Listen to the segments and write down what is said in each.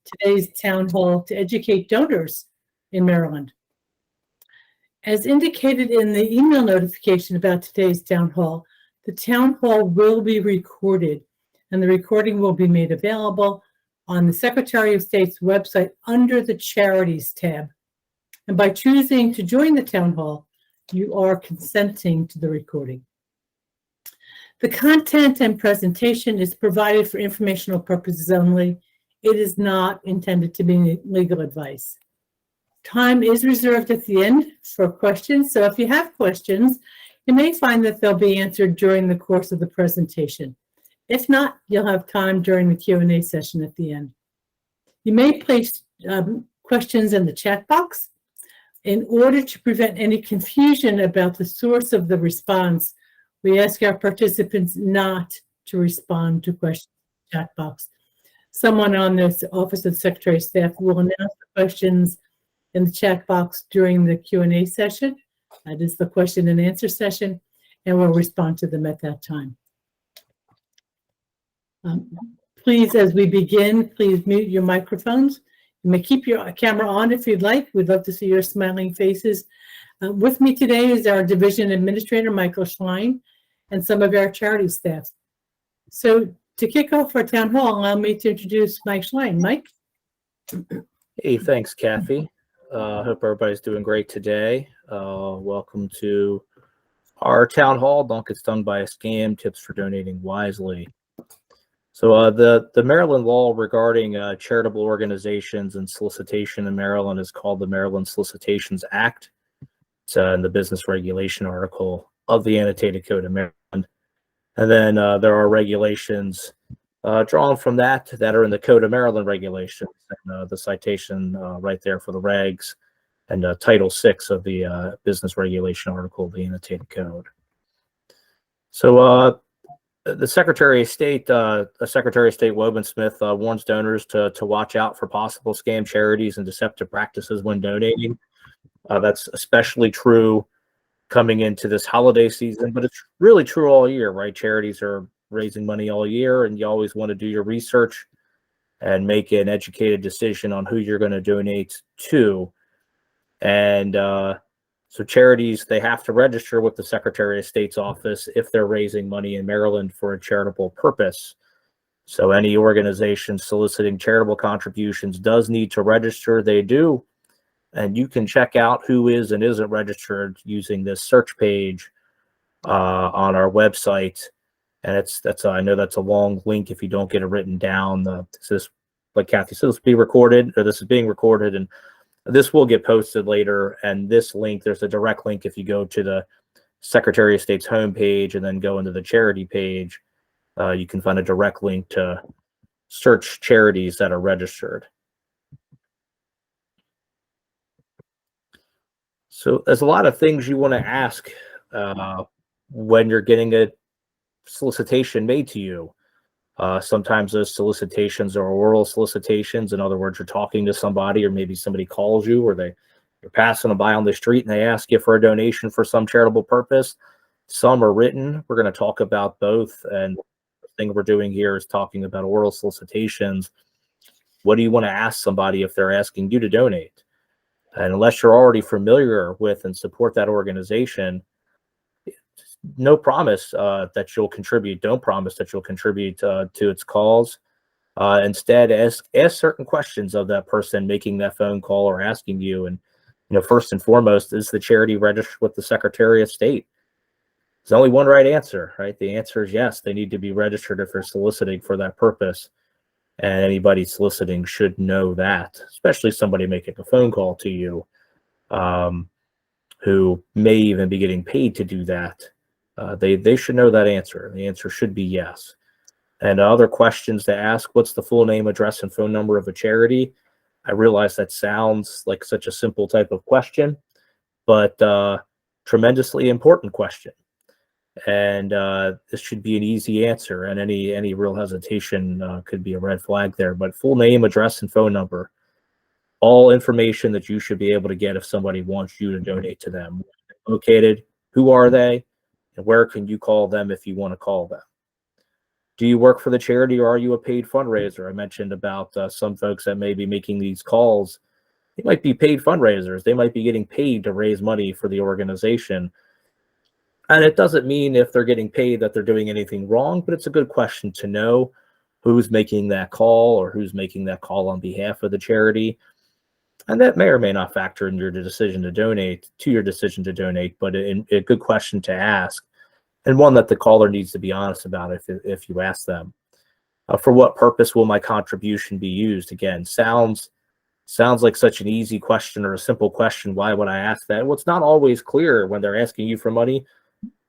today's town hall to educate donors in Maryland. As indicated in the email notification about today's town hall, the town hall will be recorded, and the recording will be made available on the Secretary of State's website under the Charities tab. And by choosing to join the town hall, you are consenting to the recording. The content and presentation is provided for informational purposes only. It is not intended to be legal advice. Time is reserved at the end for questions, so if you have questions, you may find that they'll be answered during the course of the presentation. If not, you'll have time during the Q&A session at the end. You may place questions in the chat box. In order to prevent any confusion about the source of the response, we ask our participants not to respond to questions in the chat box. Someone on the Office of the Secretary of Staff will announce the questions in the chat box during the Q&A session. That is the question and answer session, and we'll respond to them at that time. Please, as we begin, please mute your microphones. You may keep your camera on if you'd like. We'd love to see your smiling faces. With me today is our Division Administrator, Michael Schlein, and some of our charity staff. So to kick off our town hall, allow me to introduce Mike Schlein. Mike? Hey, thanks, Kathy. Hope everybody's doing great today. Welcome to our town hall. Don't get stung by a scam, tips for donating wisely. So the Maryland law regarding charitable organizations and solicitation in Maryland is called the Maryland Solicitations Act. It's in the business regulation article of the annotated code of Maryland. And then there are regulations drawn from that are in the Code of Maryland regulations, and the citation right there for the regs, and Title VI of the business regulation article of the annotated code. So the Secretary of State, Secretary of State Wobensmith warns donors to watch out for possible scam charities and deceptive practices when donating. That's especially true coming into this holiday season, but it's really true all year, right? Charities are raising money all year, and you always want to do your research and make an educated decision on who you're going to donate to. And so charities, they have to register with the Secretary of State's office if they're raising money in Maryland for a charitable purpose. So any organization soliciting charitable contributions does need to register. They do. And you can check out who is and isn't registered using this search page on our website. And I know that's a long link if you don't get it written down. This, like Kathy said, this is being recorded, and this will get posted later. And this link, there's a direct link if you go to the Secretary of State's homepage and then go into the charity page. You can find a direct link to search charities that are registered. So there's a lot of things you want to ask when you're getting a solicitation made to you. Sometimes those solicitations are oral solicitations. In other words, you're talking to somebody, or maybe somebody calls you, or you're passing them by on the street and they ask you for a donation for some charitable purpose. Some are written. We're going to talk about both. And the thing we're doing here is talking about oral solicitations. What do you want to ask somebody if they're asking you to donate? And unless you're already familiar with and support that organization, no promise that you'll contribute. Don't promise that you'll contribute to its cause. Instead, ask certain questions of that person making that phone call or asking you. And first and foremost, is the charity registered with the Secretary of State? There's only one right answer, right? The answer is yes. They need to be registered if they're soliciting for that purpose. And anybody soliciting should know that, especially somebody making a phone call to you who may even be getting paid to do that. They should know that answer. The answer should be yes. And other questions to ask: what's the full name, address, and phone number of a charity? I realize that sounds like such a simple type of question, but tremendously important question. And this should be an easy answer, and any real hesitation could be a red flag there. But full name, address, and phone number, all information that you should be able to get if somebody wants you to donate to them. Located, who are they, and where can you call them if you want to call them? Do you work for the charity or are you a paid fundraiser? I mentioned about some folks that may be making these calls. They might be paid fundraisers. They might be getting paid to raise money for the organization. And it doesn't mean if they're getting paid that they're doing anything wrong, but it's a good question to know who's making that call or who's making that call on behalf of the charity. And that may or may not factor in your decision to donate, but a good question to ask, and one that the caller needs to be honest about if you ask them. For what purpose will my contribution be used? Again, sounds like such an easy question or a simple question. Why would I ask that? Well, it's not always clear when they're asking you for money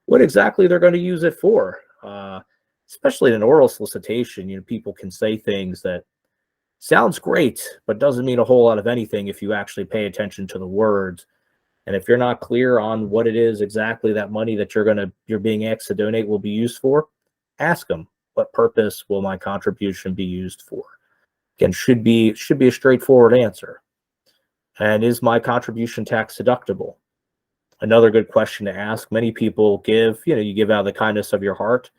what exactly they're going to use it for. Especially in an oral solicitation, people can say things that sounds great, but doesn't mean a whole lot of anything if you actually pay attention to the words. And if you're not clear on what it is exactly that money that you're being asked to donate will be used for, ask them, what purpose will my contribution be used for? Again, should be a straightforward answer. And is my contribution tax deductible? Another good question to ask. Many people give, you give out of the kindness of your heart,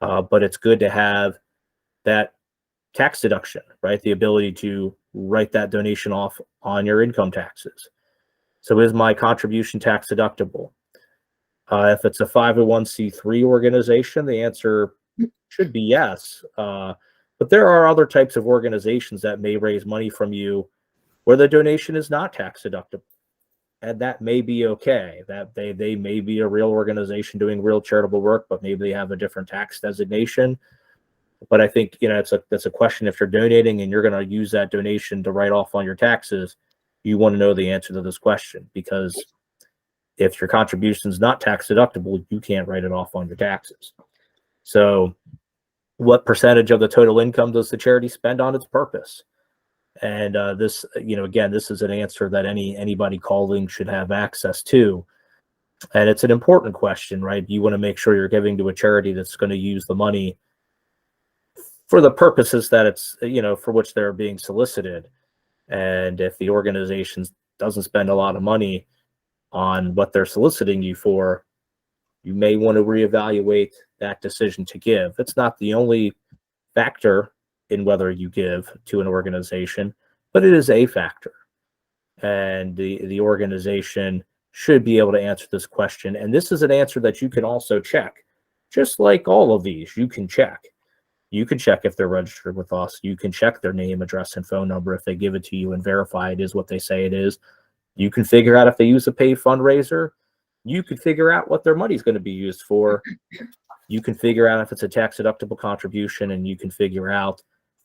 but it's good to have that tax deduction, right? The ability to write that donation off on your income taxes. So is my contribution tax deductible? If it's a 501c3 organization, the answer should be yes. But there are other types of organizations that may raise money from you where the donation is not tax deductible. And that may be okay. That they may be a real organization doing real charitable work, but maybe they have a different tax designation. But I think, that's a question. If you're donating and you're going to use that donation to write off on your taxes, you want to know the answer to this question, because if your contribution is not tax deductible, you can't write it off on your taxes. So what percentage of the total income does the charity spend on its purpose? And this, again, this is an answer that anybody calling should have access to. And it's an important question, right? You want to make sure you're giving to a charity that's going to use the money for the purposes that it's, for which they're being solicited. And if the organization doesn't spend a lot of money on what they're soliciting you for, you may want to reevaluate that decision to give. It's not the only factor in whether you give to an organization, but it is a factor. And the organization should be able to answer this question. And this is an answer that you can also check. Just like all of these, you can check. You can check if they're registered with us. You can check their name, address, and phone number if they give it to you and verify it is what they say it is. You can figure out if they use a paid fundraiser. You can figure out what their money is going to be used for. You can figure out if it's a tax deductible contribution, and you can figure out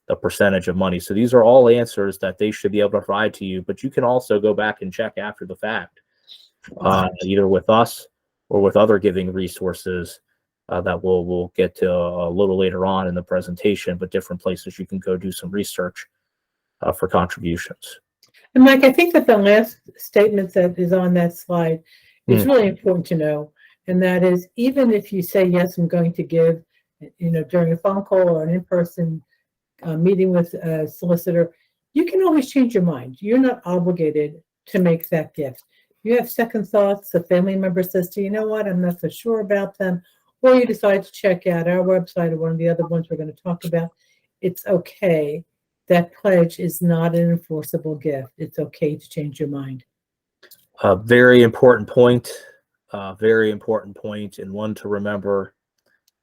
the percentage of money. So these are all answers that they should be able to provide to you, but you can also go back and check after the fact, either with us or with other giving resources that we'll get to a little later on in the presentation, but different places you can go do some research for contributions. And Mike, I think that the last statement that is on that slide is really important to know. And that is, even if you say, yes, I'm going to give, during a phone call or an in-person meeting with a solicitor, you can always change your mind. You're not obligated to make that gift. You have second thoughts. A family member says to you, you know what, I'm not so sure about them. Or you decide to check out our website or one of the other ones we're going to talk about. It's okay. That pledge is not an enforceable gift. It's okay to change your mind. Very important point. Very important point, and one to remember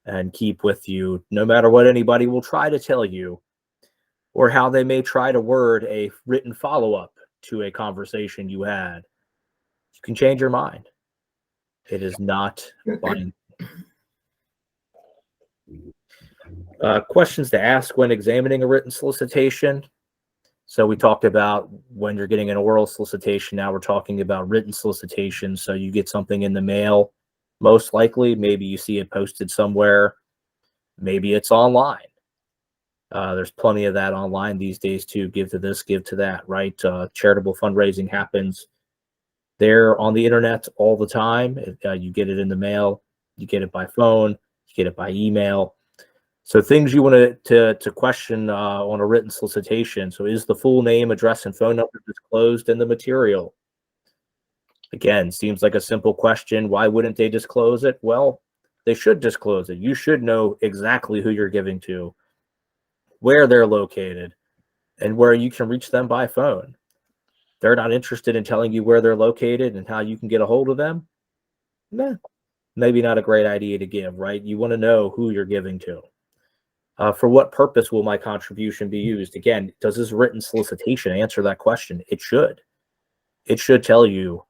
and keep with you, no matter what anybody will try to tell you or how they may try to word a written follow-up to a conversation you had. You can change your mind. It is not binding. Questions to ask when examining a written solicitation. So we talked about when you're getting an oral solicitation. Now we're talking about written solicitation. So you get something in the mail, most likely. Maybe you see it posted somewhere. Maybe it's online. There's plenty of that online these days too. Give to this, give to that, right? Charitable fundraising happens there on the internet all the time. You get it in the mail. You get it by phone. You get it by email. So things you want to question on a written solicitation. So is the full name, address, and phone number disclosed in the material? Again, seems like a simple question. Why wouldn't they disclose it? Well, They should disclose it. You should know exactly who you're giving to, where they're located, and where you can reach them by phone. They're not interested in telling you where they're located and how you can get a hold of them. Nah, maybe not a great idea to give, right? You want to know who you're giving to. For what purpose will my contribution be used? Again, does this written solicitation answer that question? It should. It should tell you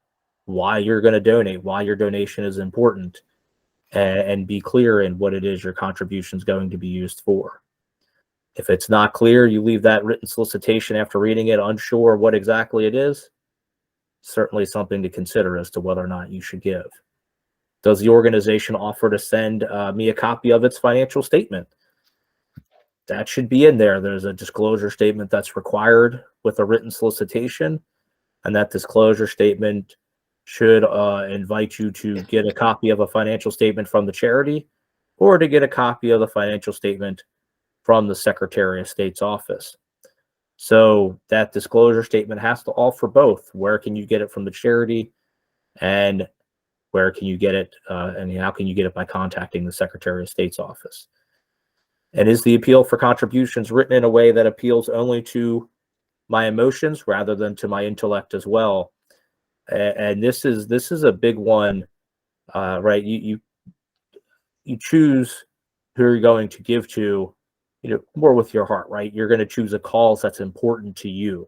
why you're going to donate, why your donation is important, and be clear in what it is your contribution is going to be used for. If it's not clear, you leave that written solicitation after reading it unsure what exactly it is, certainly something to consider as to whether or not you should give. Does the organization offer to send me a copy of its financial statement? That should be in there. There's a disclosure statement that's required with a written solicitation, and that disclosure statement should invite you to get a copy of a financial statement from the charity or to get a copy of the financial statement from the Secretary of State's office. So that disclosure statement has to offer both. Where can you get it from the charity, and where can you get it, and how can you get it by contacting the Secretary of State's office? And is the appeal for contributions written in a way that appeals only to my emotions rather than to my intellect as well? And this is a big one, right? You choose who you're going to give to, more with your heart, right? You're going to choose a cause that's important to you,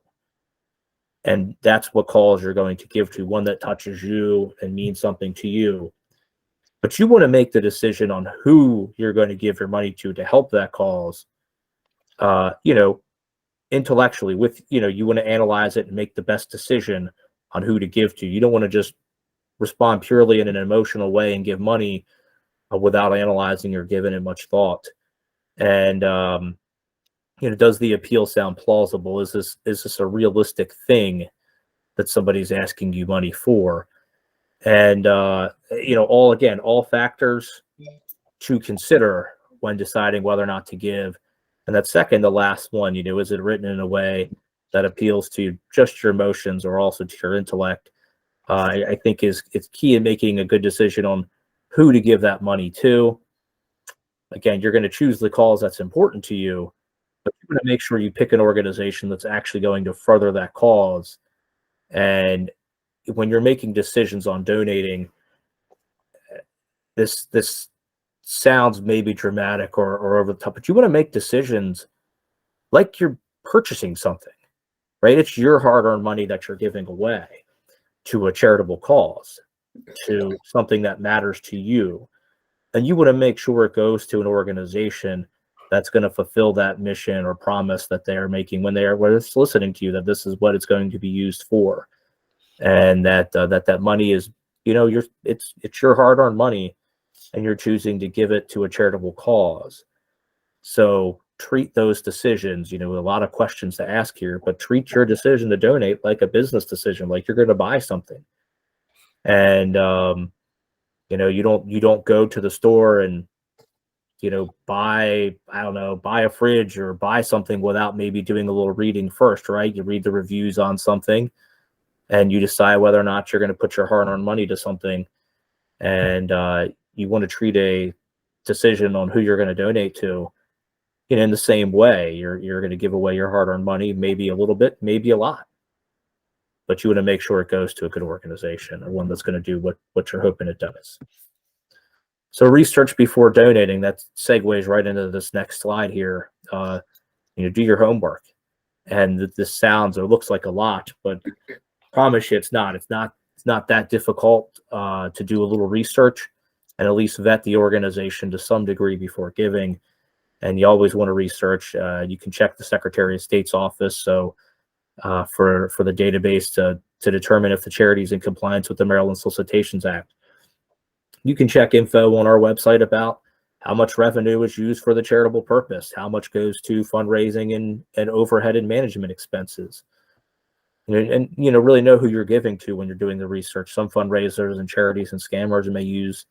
and that's what cause you're going to give to, one that touches you and means something to you. But you want to make the decision on who you're going to give your money to help that cause, intellectually. With, you want to analyze it and make the best decision on who to give to. You don't want to just respond purely in an emotional way and give money without analyzing or giving it much thought. And, does the appeal sound plausible? Is this a realistic thing that somebody's asking you money for? And, all factors to consider when deciding whether or not to give. And that second, the last one, is it written in a way that appeals to just your emotions or also to your intellect? I think it's key in making a good decision on who to give that money to. Again, you're going to choose the cause that's important to you, but you're going to make sure you pick an organization that's actually going to further that cause. And when you're making decisions on donating, this sounds maybe dramatic or over the top, but you want to make decisions like you're purchasing something, right? It's your hard-earned money that you're giving away to a charitable cause, to something that matters to you. And you want to make sure it goes to an organization that's going to fulfill that mission or promise that they are making when they're soliciting to you, that this is what it's going to be used for. And that money is, it's your hard-earned money, and you're choosing to give it to a charitable cause. So treat those decisions, a lot of questions to ask here, but treat your decision to donate like a business decision, like you're going to buy something. And, you don't go to the store and, buy a fridge or buy something without maybe doing a little reading first, right? You read the reviews on something and you decide whether or not you're going to put your hard-earned money to something. And, you want to treat a decision on who you're going to donate to, in the same way. You're going to give away your hard-earned money, maybe a little bit, maybe a lot, but you want to make sure it goes to a good organization or one that's going to do what you're hoping it does. So research before donating, that segues right into this next slide here. Do your homework. And this sounds or looks like a lot, but I promise you it's not. It's not that difficult to do a little research and at least vet the organization to some degree before giving. And you always want to research. You can check the Secretary of State's office. So for the database to determine if the charity is in compliance with the Maryland Solicitations Act. You can check info on our website about how much revenue is used for the charitable purpose, how much goes to fundraising and overhead and management expenses. And really know who you're giving to when you're doing the research. Some fundraisers and charities and scammers may use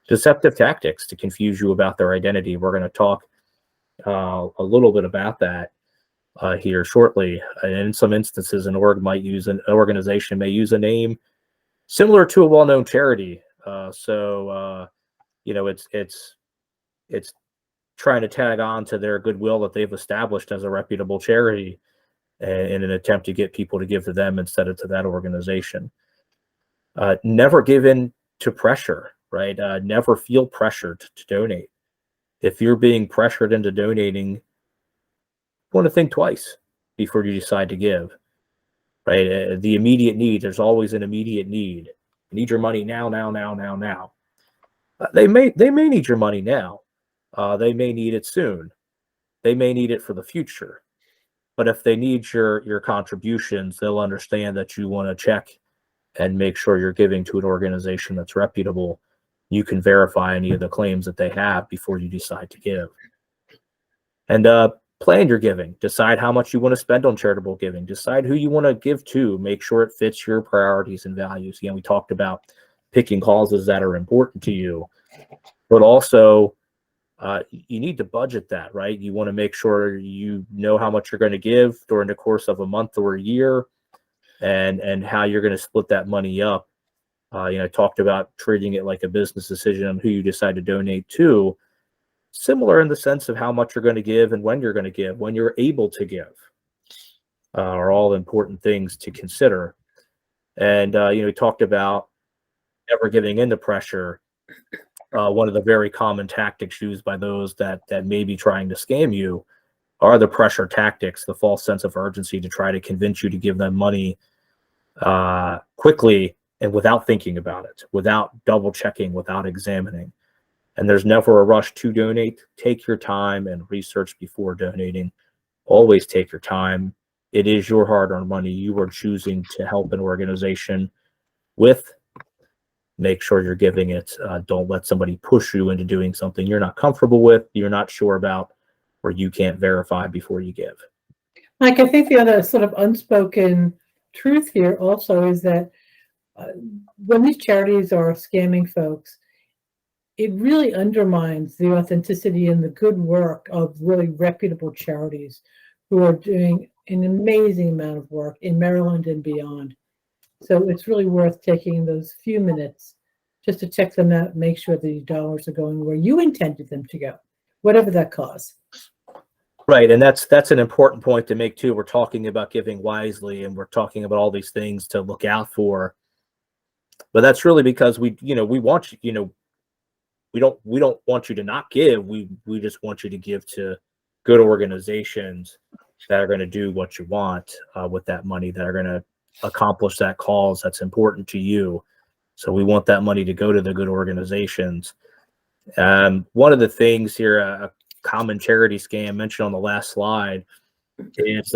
deceptive tactics to confuse you about their identity. We're going to talk a little bit about that here shortly. And in some instances, an organization may use a name similar to a well-known charity. it's trying to tag on to their goodwill that they've established as a reputable charity in an attempt to get people to give to them instead of to that organization. Never give in to pressure, right? Never feel pressured to donate. If you're being pressured into donating, you want to think twice before you decide to give, right? The immediate need, there's always an immediate need. You need your money now, now, now, now, now. They may need your money now. They may need it soon. They may need it for the future. But if they need your contributions, they'll understand that you want to check and make sure you're giving to an organization that's reputable. You can verify any of the claims that they have before you decide to give. And plan your giving. Decide how much you want to spend on charitable giving. Decide who you want to give to. Make sure it fits your priorities and values. Again, we talked about picking causes that are important to you, but also you need to budget that, right? You want to make sure you know how much you're going to give during the course of a month or a year, and how you're going to split that money up. I talked about treating it like a business decision on who you decide to donate to, similar in the sense of how much you're going to give and when you're going to give, when you're able to give, are all important things to consider. And, we talked about never giving into pressure. One of the very common tactics used by those that may be trying to scam you are the pressure tactics, the false sense of urgency to try to convince you to give them money quickly and without thinking about it, without double checking, without examining. And there's never a rush to donate. Take your time and research before donating. Always take your time. It is your hard-earned money you are choosing to help an organization with. Make sure you're giving it. Don't let somebody push you into doing something you're not comfortable with, you're not sure about, or you can't verify before you give. Mike, I think the other sort of unspoken truth here also is that when these charities are scamming folks, it really undermines the authenticity and the good work of really reputable charities who are doing an amazing amount of work in Maryland and beyond. So it's really worth taking those few minutes just to check them out, make sure the dollars are going where you intended them to go, whatever that cause. Right, and that's an important point to make too. We're talking about giving wisely, and we're talking about all these things to look out for. But that's really because we want you, we don't want you to not give. We just want you to give to good organizations that are going to do what you want with that money, that are going to accomplish that cause that's important to you. So we want that money to go to the good organizations. One of the things here, a common charity scam mentioned on the last slide, is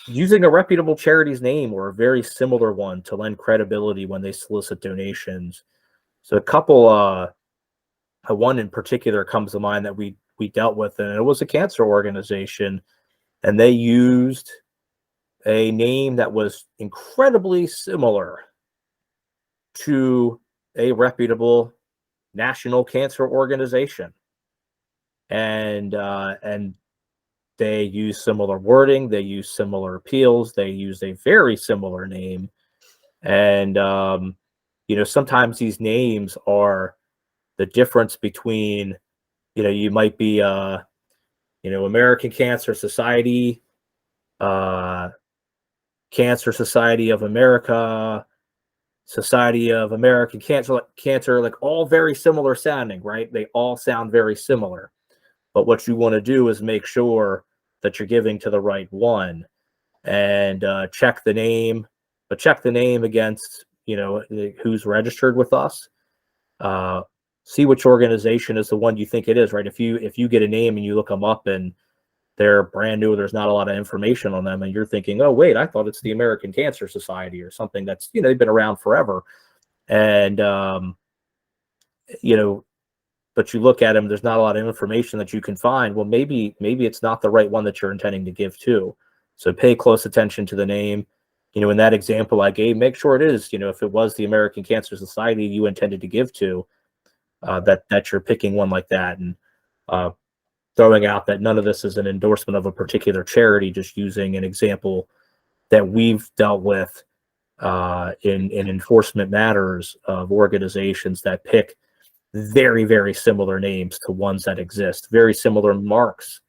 using a reputable charity's name or a very similar one to lend credibility when they solicit donations. So a couple, one in particular comes to mind that we dealt with, and it was a cancer organization, and they used a name that was incredibly similar to a reputable national cancer organization, and they use similar wording, they use similar appeals, they use a very similar name, and sometimes these names are the difference between, you might be American Cancer Society, Cancer Society of America, Society of American Cancer, like all very similar sounding, right? They all sound very similar. But what you want to do is make sure that you're giving to the right one, and check the name, but check the name against, who's registered with us. See which organization is the one you think it is, right? If you get a name and you look them up and they're brand new, there's not a lot of information on them, and you're thinking, oh wait, I thought it's the American Cancer Society or something that's, they've been around forever, and but you look at them, there's not a lot of information that you can find. Well, maybe it's not the right one that you're intending to give to. So pay close attention to the name. In that example I gave, make sure it is, if it was the American Cancer Society you intended to give to, that you're picking one like that, and throwing out that none of this is an endorsement of a particular charity, just using an example that we've dealt with in enforcement matters of organizations that pick very, very similar names to ones that exist, very similar marks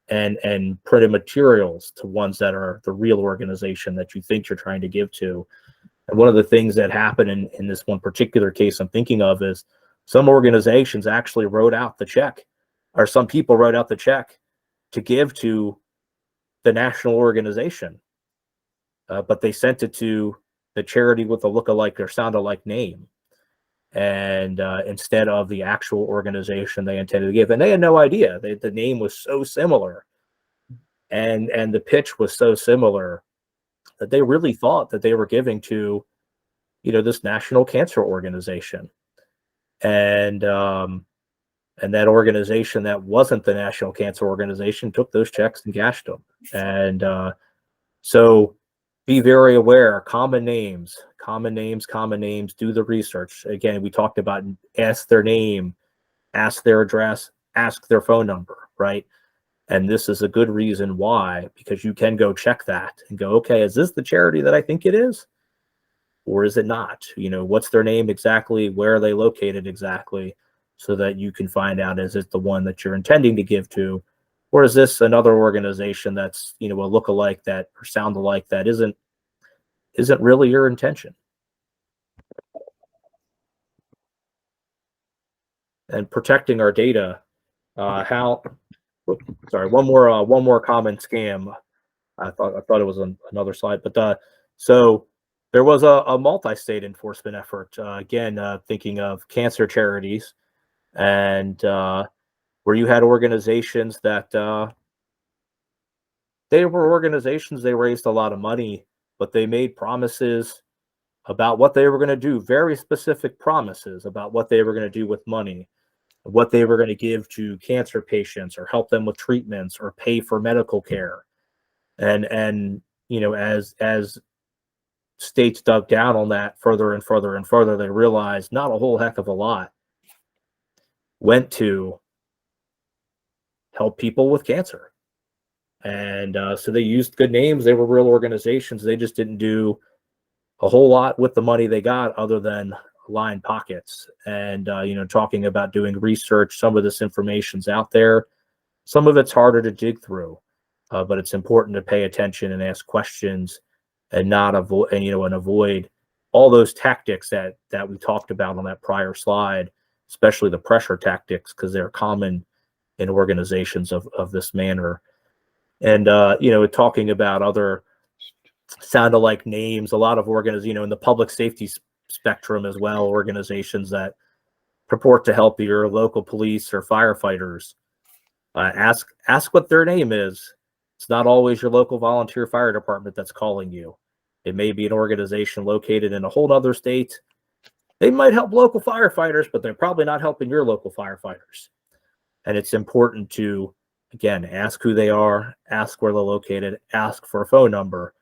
and printed materials to ones that are the real organization that you think you're trying to give to. And one of the things that happened in this one particular case I'm thinking of is some organizations actually wrote out the check, or some people wrote out the check to give to the national organization, but they sent it to the charity with a look-alike or sound-alike name, and instead of the actual organization they intended to give. And they had no idea. The name was so similar, and the pitch was so similar that they really thought that they were giving to, this national cancer organization. And that organization that wasn't the National Cancer Organization took those checks and cashed them. And so be very aware. Common names, do the research. Again, we talked about ask their name, ask their address, ask their phone number, right? And this is a good reason why, because you can go check that and go, okay, is this the charity that I think it is? Or is it not? What's their name exactly? Where are they located exactly? So that you can find out, is it the one that you're intending to give to? Or is this another organization that's, a look-alike that or sound alike that isn't really your intention? And protecting our data, one more common scam. I thought it was on another slide, but so there was a multi-state enforcement effort. Again, thinking of cancer charities, and where you had organizations that they raised a lot of money, but they made promises about what they were going to do, very specific promises about what they were going to do with money, what they were going to give to cancer patients or help them with treatments or pay for medical care. And as states dug down on that further and further and further, they realized not a whole heck of a lot went to help people with cancer. And so they used good names. They were real organizations. They just didn't do a whole lot with the money they got other than line pockets. And, talking about doing research, some of this information's out there. Some of it's harder to dig through, but it's important to pay attention and ask questions and not avoid all those tactics that we talked about on that prior slide, especially the pressure tactics, because they're common in organizations of this manner. And, talking about other sound-alike names, a lot of organizations, in the public safety spectrum as well, organizations that purport to help your local police or firefighters, ask what their name is. It's not always your local volunteer fire department that's calling you. It may be an organization located in a whole other state. They might help local firefighters, but they're probably not helping your local firefighters. And it's important to, again, ask who they are, ask where they're located, ask for a phone number,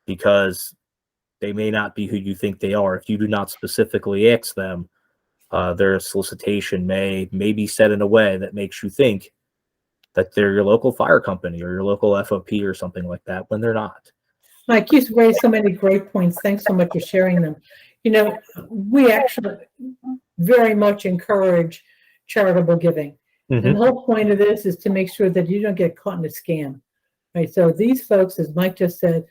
because they may not be who you think they are. If you do not specifically ask them, their solicitation may be said in a way that makes you think that they're your local fire company or your local FOP or something like that, when they're not. Mike, you've raised so many great points. Thanks so much for sharing them. We actually very much encourage charitable giving. Mm-hmm. And the whole point of this is to make sure that you don't get caught in a scam, right? So these folks, as Mike just said,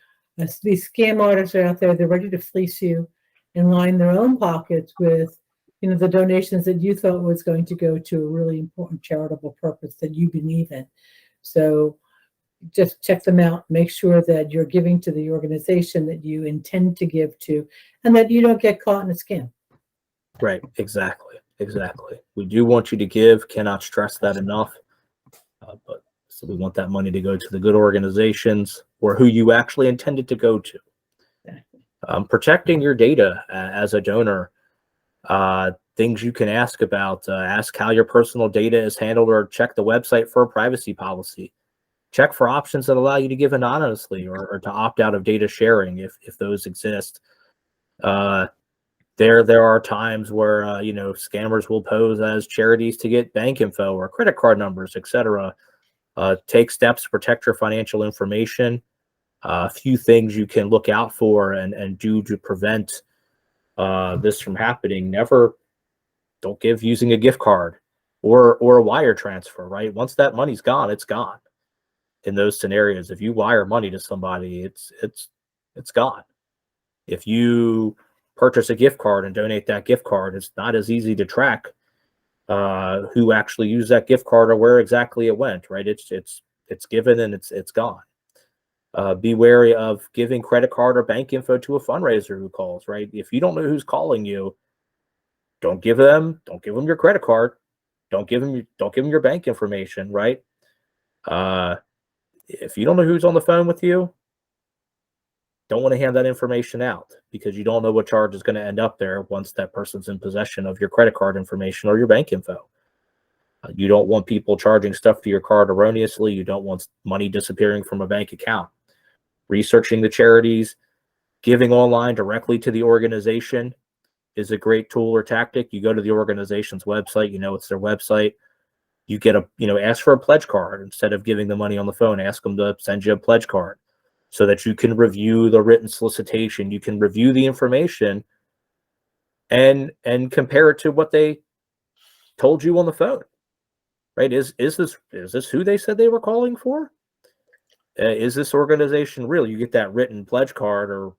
these scam artists are out there. They're ready to fleece you and line their own pockets with, the donations that you thought was going to go to a really important charitable purpose that you believe in. So just check them out. Make sure that you're giving to the organization that you intend to give to, and that you don't get caught in a scam. Right. Exactly. We do want you to give. Cannot stress that enough. But so we want that money to go to the good organizations or who you actually intended to go to. Exactly. Protecting your data as a donor. Things you can ask about. Ask how your personal data is handled, or check the website for a privacy policy. Check for options that allow you to give anonymously or to opt out of data sharing if those exist. There are times where scammers will pose as charities to get bank info or credit card numbers, etc. Take steps to protect your financial information. A few things you can look out for and do to prevent this from happening. Don't give using a gift card or a wire transfer, right? Once that money's gone, it's gone. In those scenarios, if you wire money to somebody, it's gone. If you purchase a gift card and donate that gift card, it's not as easy to track who actually used that gift card or where exactly it went, right? It's given and it's gone. Be wary of giving credit card or bank info to a fundraiser who calls, right? If you don't know who's calling you, don't give them your credit card. Don't give them your bank information, right? If you don't know who's on the phone with you, don't want to hand that information out because you don't know what charge is going to end up there once that person's in possession of your credit card information or your bank info. You don't want people charging stuff to your card erroneously. You don't want money disappearing from a bank account. Researching the charities, giving online directly to the organization is a great tool or tactic. You go to the organization's website, it's their website. You get ask for a pledge card instead of giving the money on the phone. Ask them to send you a pledge card so that you can review the written solicitation. You can review the information and compare it to what they told you on the phone, right? Is this who they said they were calling for? Is this organization real? You get that written pledge card or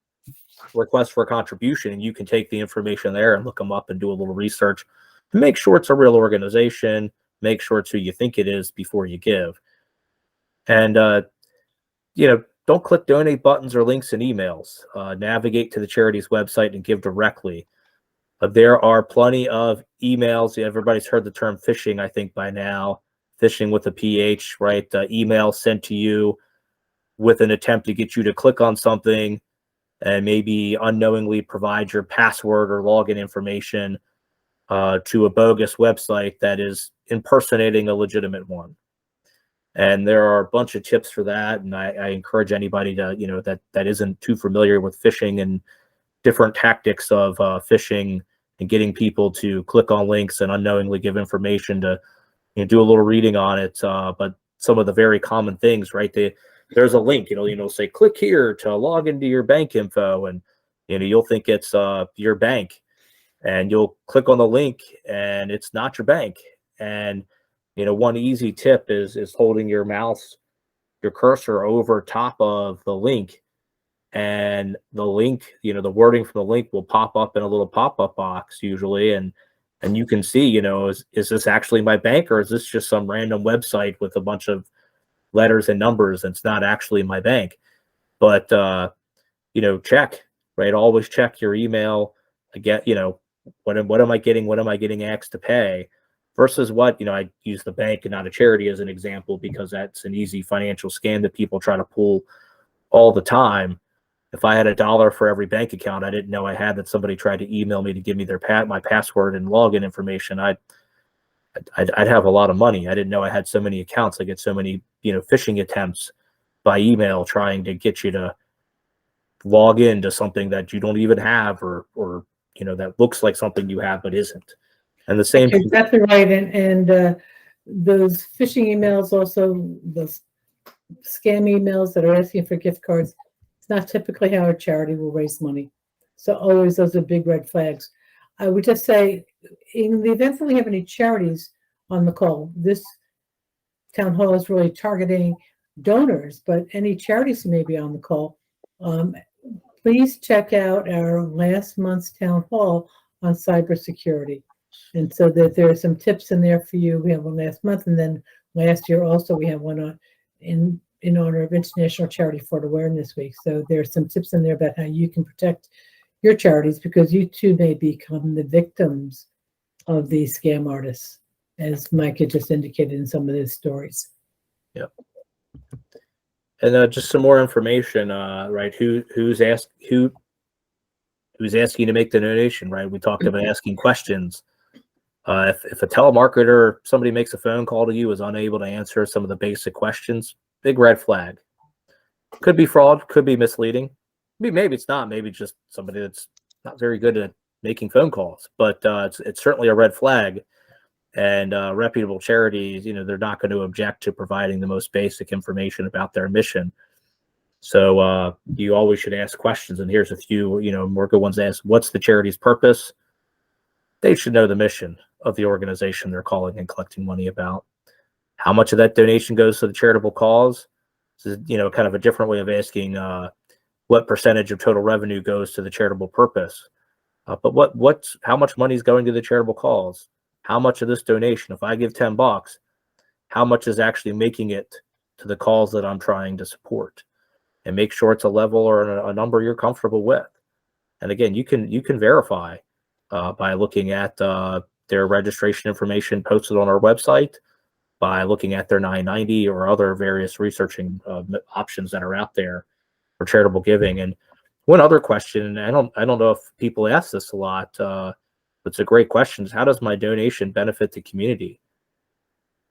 request for a contribution, and you can take the information there and look them up and do a little research to make sure it's a real organization, make sure it's who you think it is before you give. And, don't click donate buttons or links in emails. Navigate to the charity's website and give directly. There are plenty of emails. Everybody's heard the term phishing, I think, by now. Phishing with a PH, right? Email sent to you with an attempt to get you to click on something and maybe unknowingly provide your password or login information to a bogus website that is impersonating a legitimate one. And there are a bunch of tips for that. And I encourage anybody to, that isn't too familiar with phishing and different tactics of phishing and getting people to click on links and unknowingly give information to do a little reading on it. But some of the very common things, right? There's a link, say click here to log into your bank info, and you'll think it's your bank, and you'll click on the link, and it's not your bank. And one easy tip is holding your cursor over top of the link, and the link, the wording from the link will pop up in a little pop-up box usually, and you can see, is this actually my bank, or is this just some random website with a bunch of letters and numbers? And it's not actually my bank. But check, right? Always check your email. Again, what am I getting? What am I getting asked to pay? Versus what, I use the bank and not a charity as an example because that's an easy financial scam that people try to pull all the time. If I had $1 for every bank account I didn't know I had that somebody tried to email me to give me my password and login information, I'd have a lot of money. I didn't know I had so many accounts. I get so many, phishing attempts by email trying to get you to log into something that you don't even have, or that looks like something you have but isn't. And the same. You're exactly right. And those phishing emails, also those scam emails that are asking for gift cards, it's not typically how a charity will raise money. So always those are big red flags. I would just say, in the event that we have any charities on the call, this town hall is really targeting donors, but any charities who may be on the call, please check out our last month's town hall on cybersecurity. And so that there are some tips in there for you. We have one last month, and then last year also we have one in honor of International Charity Fraud Awareness Week. So there are some tips in there about how you can protect your charities, because you too may become the victims of these scam artists, as Mike had just indicated in some of his stories. Yep. And just some more information, right? Who's asking to make the donation, right? We talked about asking questions. If a telemarketer, somebody makes a phone call to you, is unable to answer some of the basic questions, big red flag. Could be fraud, could be misleading. Maybe it's not. Maybe just somebody that's not very good at making phone calls. But it's certainly a red flag. And reputable charities, they're not going to object to providing the most basic information about their mission. So you always should ask questions. And here's a few, more good ones to ask. What's the charity's purpose? They should know the mission of the organization they're calling and collecting money about. How much of that donation goes to the charitable cause? This is, kind of a different way of asking what percentage of total revenue goes to the charitable purpose. But how much money is going to the charitable cause? How much of this donation, if I give $10, how much is actually making it to the cause that I'm trying to support? And make sure it's a level or a number you're comfortable with. And again, you can verify by looking at their registration information posted on our website, by looking at their 990 or other various researching options that are out there for charitable giving. And one other question, and I don't know if people ask this a lot, but it's a great question, is how does my donation benefit the community?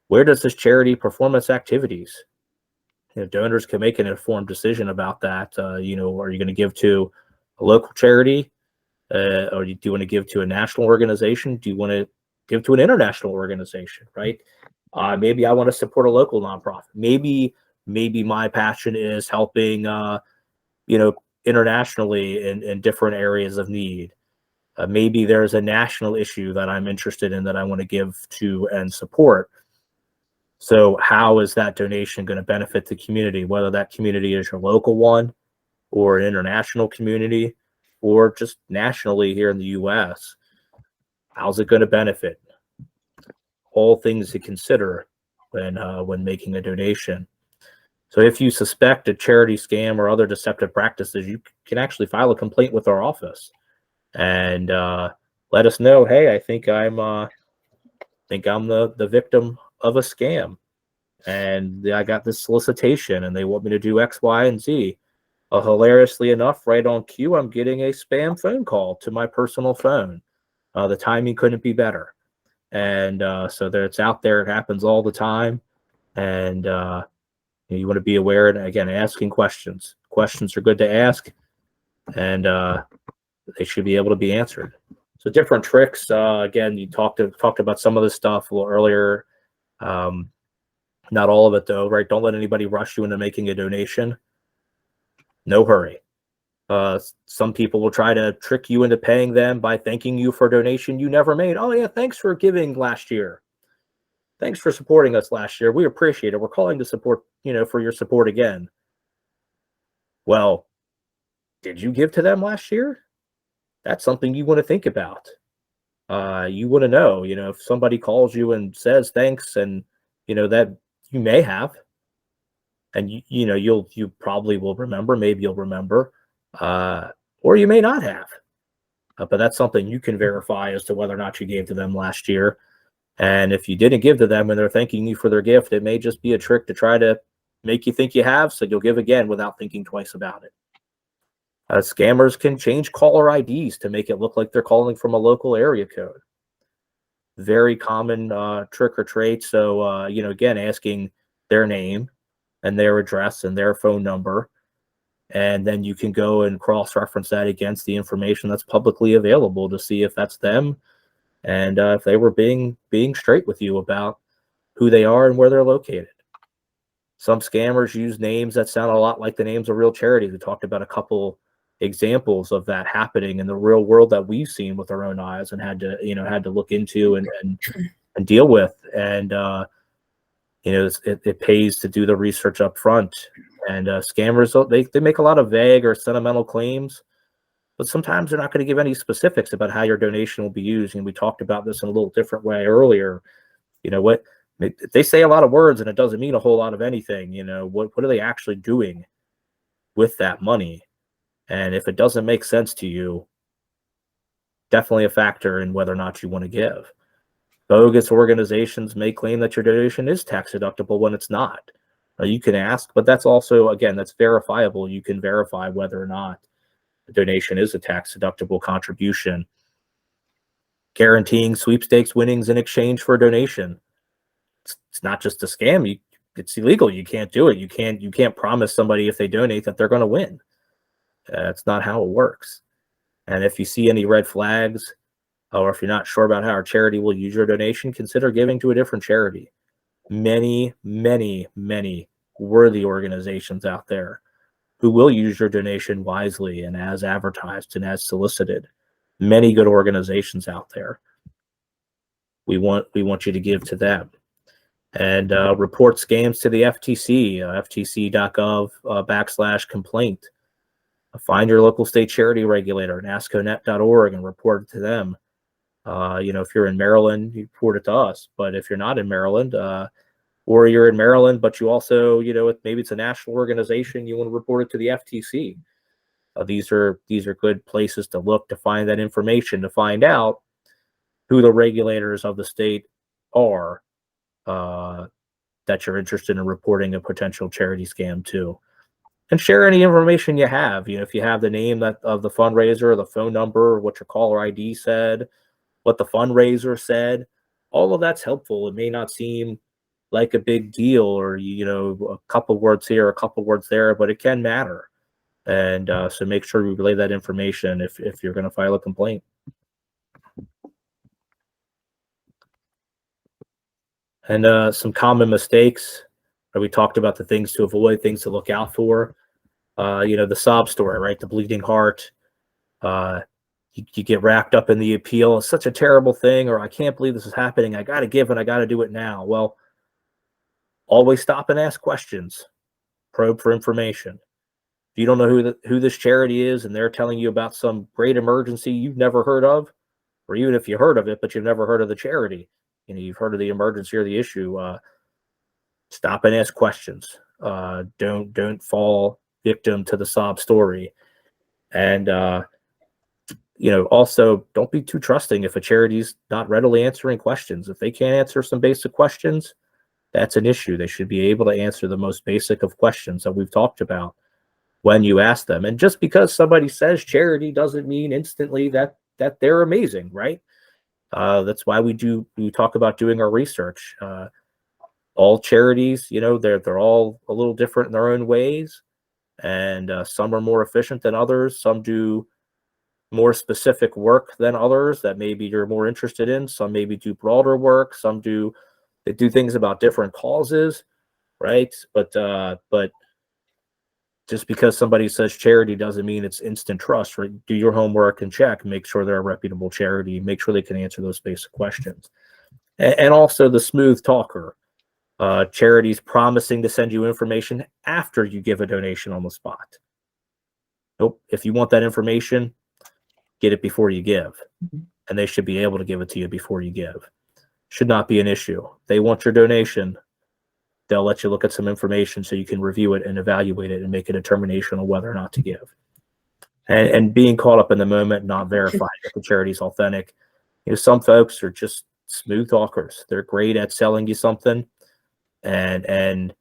Where does this charity perform its activities? Donors can make an informed decision about that. Are you going to give to a local charity? Or do you want to give to a national organization? Do you want to give to an international organization, right? Maybe I want to support a local nonprofit. Maybe my passion is helping, internationally in different areas of need. Maybe there's a national issue that I'm interested in that I want to give to and support. So how is that donation going to benefit the community, whether that community is your local one or an international community or just nationally here in the US? How's it going to benefit? All things to consider when making a donation. So if you suspect a charity scam or other deceptive practices, you can actually file a complaint with our office and let us know, hey, I think I'm the victim of a scam, and I got this solicitation and they want me to do X, Y, and Z. Hilariously enough, right on cue, I'm getting a spam phone call to my personal phone. The timing couldn't be better. And so that it's out there. It happens all the time. And you want to be aware. And again, asking questions. Questions are good to ask. And they should be able to be answered. So different tricks. Again, you talked about some of this stuff a little earlier. Not all of it, though, right? Don't let anybody rush you into making a donation. No hurry. Some people will try to trick you into paying them by thanking you for a donation you never made. Oh, yeah, thanks for giving last year. Thanks for supporting us last year. We appreciate it. We're calling to support, for your support again. Well, did you give to them last year? That's something you want to think about. You want to know, if somebody calls you and says thanks, and, that you may have, and you probably will remember, maybe you'll remember, or you may not have. But that's something you can verify as to whether or not you gave to them last year. And if you didn't give to them and they're thanking you for their gift, it may just be a trick to try to make you think you have, so you'll give again without thinking twice about it. Scammers can change caller IDs to make it look like they're calling from a local area code. Very common trick or trait. So, again, asking their name and their address and their phone number. And then you can go and cross-reference that against the information that's publicly available to see if that's them, and if they were being straight with you about who they are and where they're located. Some scammers use names that sound a lot like the names of real charities. We talked about a couple examples of that happening in the real world that we've seen with our own eyes and had to look into and deal with. And it pays to do the research up front. And scammers, they make a lot of vague or sentimental claims, but sometimes they're not going to give any specifics about how your donation will be used. And we talked about this in a little different way earlier. They say a lot of words and it doesn't mean a whole lot of anything. What are they actually doing with that money? And if it doesn't make sense to you, definitely a factor in whether or not you want to give. Bogus organizations may claim that your donation is tax deductible when it's not. You can ask, but that's also, again, that's verifiable. You can verify whether or not the donation is a tax deductible contribution. Guaranteeing sweepstakes winnings in exchange for a donation. It's not just a scam. It's illegal. You can't do it. You can't promise somebody if they donate that they're going to win. That's not how it works. And if you see any red flags, or if you're not sure about how our charity will use your donation, consider giving to a different charity. Many, many, many worthy organizations out there who will use your donation wisely and as advertised and as solicited. Many good organizations out there. We want you to give to them. And report scams to the FTC, ftc.gov/complaint. Find your local state charity regulator, nasconet.org, and report it to them. If you're in Maryland, you report it to us. But if you're not in Maryland, or you're in Maryland, but you also, maybe it's a national organization, you want to report it to the FTC. These are good places to look to find that information, to find out who the regulators of the state are that you're interested in reporting a potential charity scam to. And share any information you have. If you have the name of the fundraiser, the phone number, what your caller ID said, what the fundraiser said, all of that's helpful. It may not seem like a big deal, or a couple words here, a couple words there, but it can matter. And so make sure you relay that information if you're going to file a complaint. And some common mistakes. We talked about the things to avoid, things to look out for. The sob story, right? The bleeding heart. You get wrapped up in the appeal. It's such a terrible thing, or I can't believe this is happening. I got to give and I got to do it now. Well, always stop and ask questions. Probe for information. If you don't know who this charity is and they're telling you about some great emergency you've never heard of, or even if you heard of it, but you've never heard of the charity, you've heard of the emergency or the issue, stop and ask questions. Don't fall victim to the sob story. And, also don't be too trusting if a charity's not readily answering questions. If they can't answer some basic questions, that's an issue. They should be able to answer the most basic of questions that we've talked about when you ask them. And just because somebody says charity doesn't mean instantly that they're amazing, right? That's why we talk about doing our research. All charities, they're all a little different in their own ways, and some are more efficient than others. Some do more specific work than others that maybe you're more interested in. Some maybe do broader work. Some do things about different causes, right? But just because somebody says charity doesn't mean it's instant trust, right? Do your homework and check, make sure they're a reputable charity, make sure they can answer those basic questions. And also the smooth talker. Charities promising to send you information after you give a donation on the spot. Nope. If you want that information, get it before you give. And they should be able to give it to you before you give. Should not be an issue. They want your donation. They'll let you look at some information so you can review it and evaluate it and make a determination on whether or not to give. And being caught up in the moment, not verifying if the charity's authentic. Some folks are just smooth talkers. They're great at selling you something. And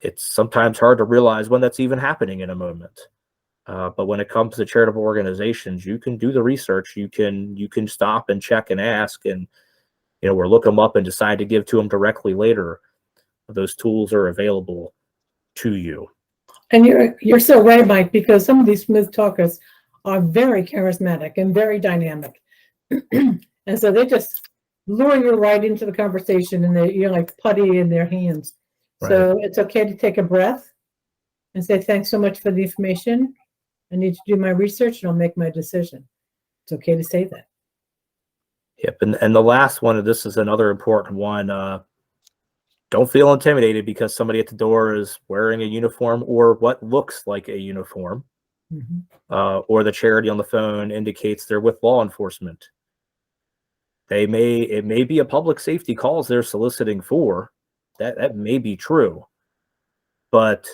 it's sometimes hard to realize when that's even happening in a moment. But when it comes to charitable organizations, you can do the research. You can stop and check and ask, and or look them up and decide to give to them directly later. Those tools are available to you. And you're so right, Mike, because some of these smooth talkers are very charismatic and very dynamic, and so they just lure you right into the conversation, and you're like putty in their hands. Right. So it's okay to take a breath and say, thanks so much for the information. I need to do my research and I'll make my decision. It's okay to say that. Yep. And the last one, this is another important one. Don't feel intimidated because somebody at the door is wearing a uniform or what looks like a uniform, or the charity on the phone indicates they're with law enforcement. It may be a public safety calls they're soliciting for. That may be true, but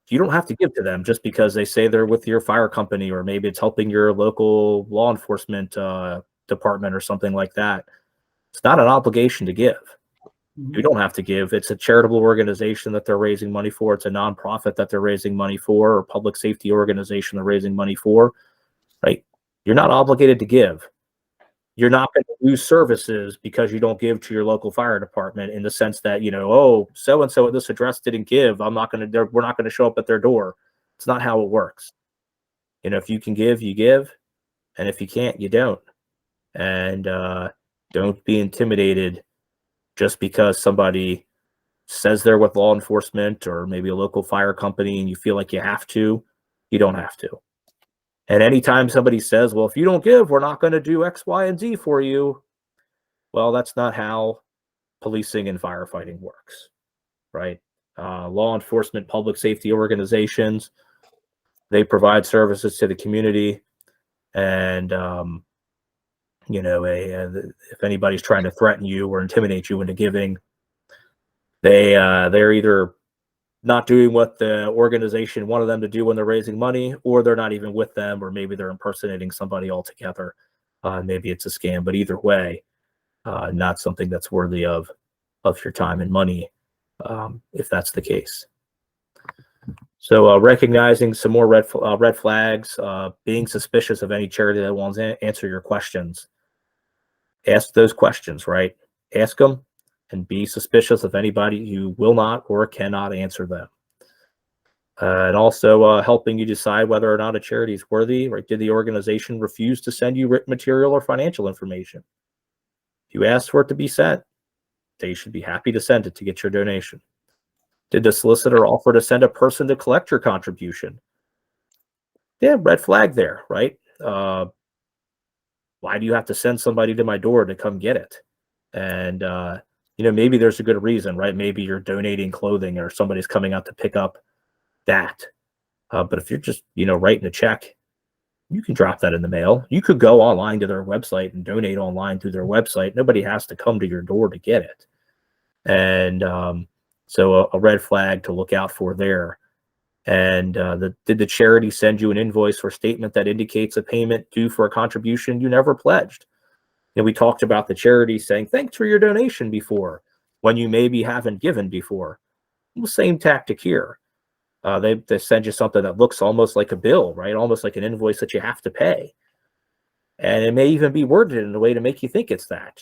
you don't have to give to them just because they say they're with your fire company, or maybe it's helping your local law enforcement department or something like that. It's not an obligation to give. You don't have to give. It's a charitable organization that they're raising money for. It's a nonprofit that they're raising money for, or public safety organization they're raising money for, right? You're not obligated to give. You're not going to lose services because you don't give to your local fire department, in the sense that, oh, so-and-so at this address didn't give. we're not going to show up at their door. It's not how it works. If you can give, you give. And if you can't, you don't. And don't be intimidated just because somebody says they're with law enforcement or maybe a local fire company and you feel like you have to, you don't have to. And anytime somebody says, well, if you don't give, we're not going to do X, Y, and Z for you. Well, that's not how policing and firefighting works, right? Law enforcement, public safety organizations, they provide services to the community. And, if anybody's trying to threaten you or intimidate you into giving, they're either not doing what the organization wanted them to do when they're raising money, or they're not even with them, or maybe they're impersonating somebody altogether. Maybe it's a scam, but either way, not something that's worthy of your time and money, if that's the case. So recognizing some more red flags, being suspicious of any charity that won't answer your questions. Ask those questions, right? Ask them and be suspicious of anybody who will not or cannot answer them. And also helping you decide whether or not a charity is worthy, right? Did the organization refuse to send you written material or financial information? If you asked for it to be sent, they should be happy to send it to get your donation. Did the solicitor offer to send a person to collect your contribution? Yeah, red flag there, right? Why do you have to send somebody to my door to come get it? And, maybe there's a good reason, right? Maybe you're donating clothing or somebody's coming out to pick up that. But if you're just, writing a check, you can drop that in the mail. You could go online to their website and donate online through their website. Nobody has to come to your door to get it. And so a red flag to look out for there. And did the charity send you an invoice or statement that indicates a payment due for a contribution you never pledged? We talked about the charity saying, thanks for your donation before, when you maybe haven't given before. Well, same tactic here. They send you something that looks almost like a bill, right? Almost like an invoice that you have to pay. And it may even be worded in a way to make you think it's that.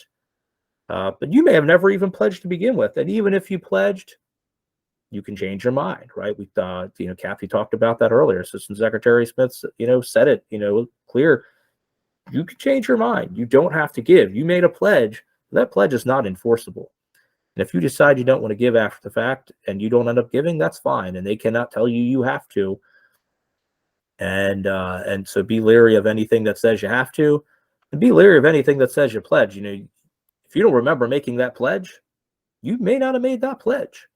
But you may have never even pledged to begin with. And even if you pledged, you can change your mind, right? We Kathy talked about that earlier. Assistant Secretary Smith, said it, clear. You can change your mind. You don't have to give. You made a pledge. That pledge is not enforceable. And if you decide you don't want to give after the fact and you don't end up giving, that's fine. And they cannot tell you you have to. And so be leery of anything that says you have to, and be leery of anything that says you pledge. If you don't remember making that pledge, you may not have made that pledge.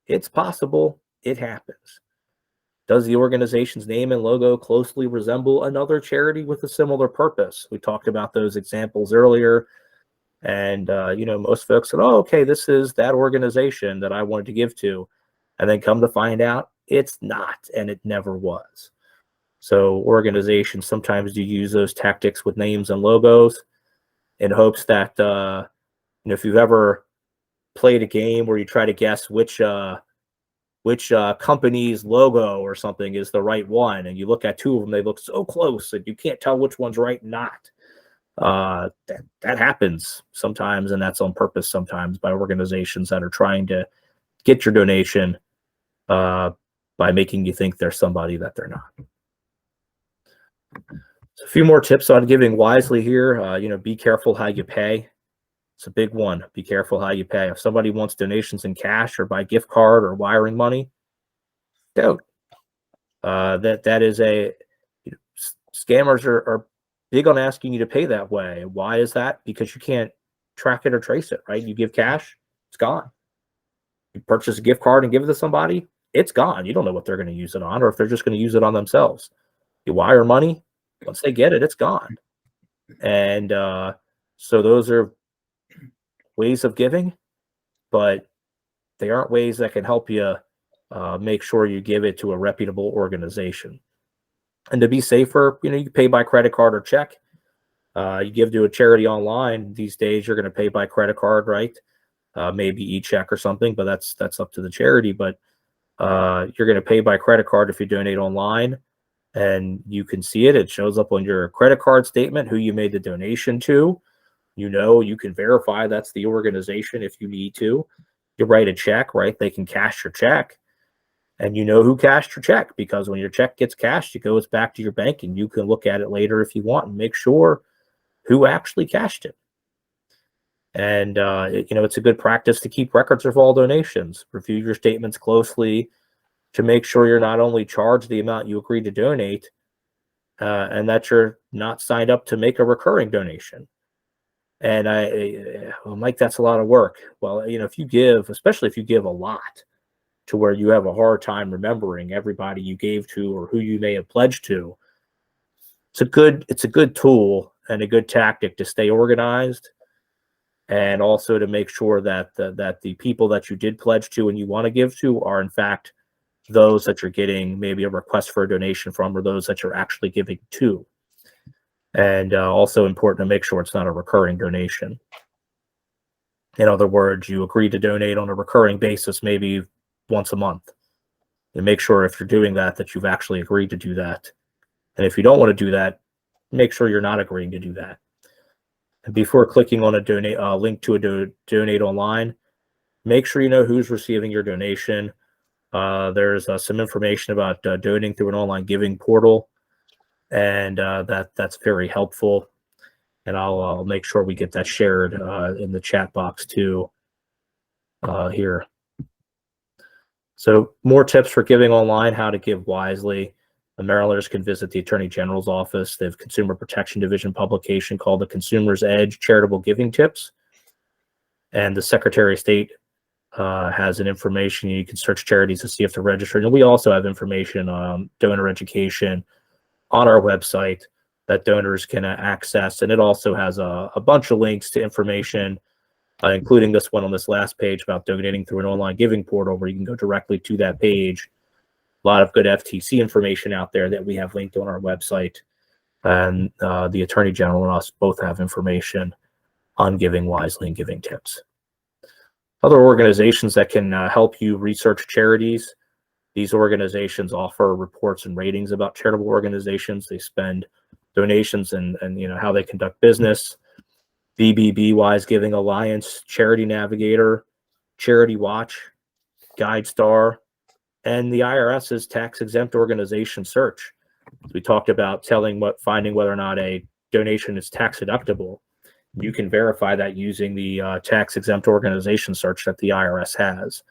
It's possible. It happens. Does the organization's name and logo closely resemble another charity with a similar purpose? We talked about those examples earlier. And, most folks said, oh, okay, this is that organization that I wanted to give to. And then come to find out it's not, and it never was. So organizations sometimes do use those tactics with names and logos in hopes that, if you've ever played a game where you try to guess which company's logo or something is the right one, and you look at two of them, they look so close that you can't tell which one's right and not. That happens sometimes, and that's on purpose sometimes by organizations that are trying to get your donation by making you think they're somebody that they're not. So a few more tips on giving wisely here. Be careful how you pay. It's a big one. Be careful how you pay. If somebody wants donations in cash or by gift card or wiring money, don't. That is scammers are big on asking you to pay that way. Why is that? Because you can't track it or trace it, right? You give cash, it's gone. You purchase a gift card and give it to somebody, it's gone. You don't know what they're going to use it on, or if they're just going to use it on themselves. You wire money, once they get it, it's gone. And so those are ways of giving, but they aren't ways that can help you make sure you give it to a reputable organization. And to be safer, you can pay by credit card or check. You give to a charity online these days, you're going to pay by credit card, right? Maybe e-check or something, but that's up to the charity. But you're going to pay by credit card if you donate online, and you can see it. It shows up on your credit card statement who you made the donation to. You can verify that's the organization if you need to. You write a check, right? They can cash your check. And you know who cashed your check, because when your check gets cashed, it goes back to your bank, and you can look at it later if you want and make sure who actually cashed it. And it's a good practice to keep records of all donations. Review your statements closely to make sure you're not only charged the amount you agreed to donate, and that you're not signed up to make a recurring donation. And well, Mike, that's a lot of work. Well, if you give, especially if you give a lot to where you have a hard time remembering everybody you gave to or who you may have pledged to, it's a good tool and a good tactic to stay organized, and also to make sure that the people that you did pledge to and you want to give to are in fact those that you're getting maybe a request for a donation from, or those that you're actually giving to. And also important to make sure it's not a recurring donation. In other words, you agree to donate on a recurring basis, maybe once a month. And make sure if you're doing that, that you've actually agreed to do that. And if you don't want to do that, make sure you're not agreeing to do that. And before clicking on a link to a donate online, make sure you know who's receiving your donation. There's some information about donating through an online giving portal, and that's very helpful. And I'll make sure we get that shared in the chat box too here. So more tips for giving online, how to give wisely. The Marylanders can visit the Attorney General's office. They have Consumer Protection Division publication called The Consumer's Edge Charitable Giving Tips. And the Secretary of State has an information. You can search Charities to see if they're registered. And we also have information on donor education on our website that donors can access. And it also has a bunch of links to information, including this one on this last page about donating through an online giving portal, where you can go directly to that page. A lot of good FTC information out there that we have linked on our website. And the Attorney General and us both have information on giving wisely and giving tips. Other organizations that can help you research charities. These organizations offer reports and ratings about charitable organizations. They spend donations and how they conduct business. VBB Wise Giving Alliance, Charity Navigator, Charity Watch, GuideStar, and the IRS's tax exempt organization search. We talked about finding whether or not a donation is tax deductible. You can verify that using the tax exempt organization search that the IRS has.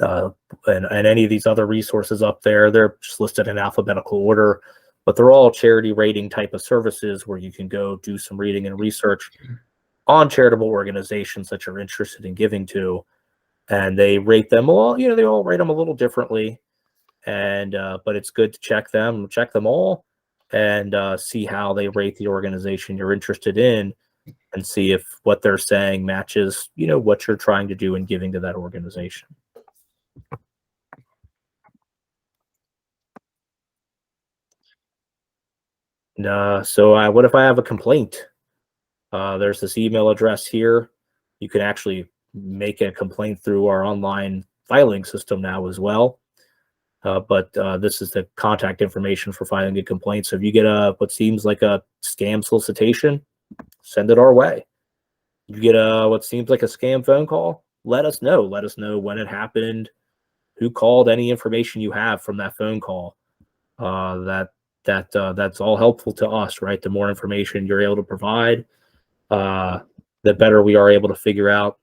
And any of these other resources up there, they're just listed in alphabetical order, but they're all charity rating type of services where you can go do some reading and research on charitable organizations that you're interested in giving to. And they rate them all, they all rate them a little differently. And but it's good to check them all, and see how they rate the organization you're interested in, and see if what they're saying matches, what you're trying to do in giving to that organization. So what if I have a complaint? There's this email address here. You can actually make a complaint through our online filing system now as well. But this is the contact information for filing a complaint. So if you get what seems like a scam solicitation, send it our way. You get what seems like a scam phone call, let us know. Let us know when it happened, who called, any information you have from that phone call. That's all helpful to us, right? The more information you're able to provide, the better we are able to figure out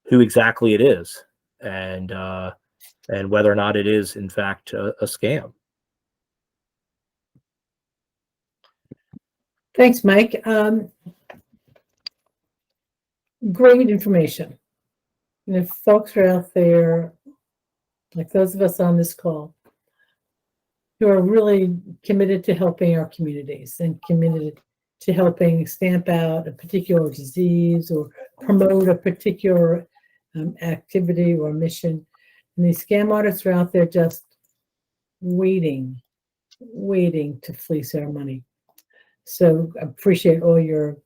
who exactly it is, and whether or not it is in fact a scam. Thanks, Mike. Great information. And if folks are out there, like those of us on this call, who are really committed to helping our communities and committed to helping stamp out a particular disease or promote a particular activity or mission, and these scam artists are out there just waiting to fleece our money. So I appreciate all your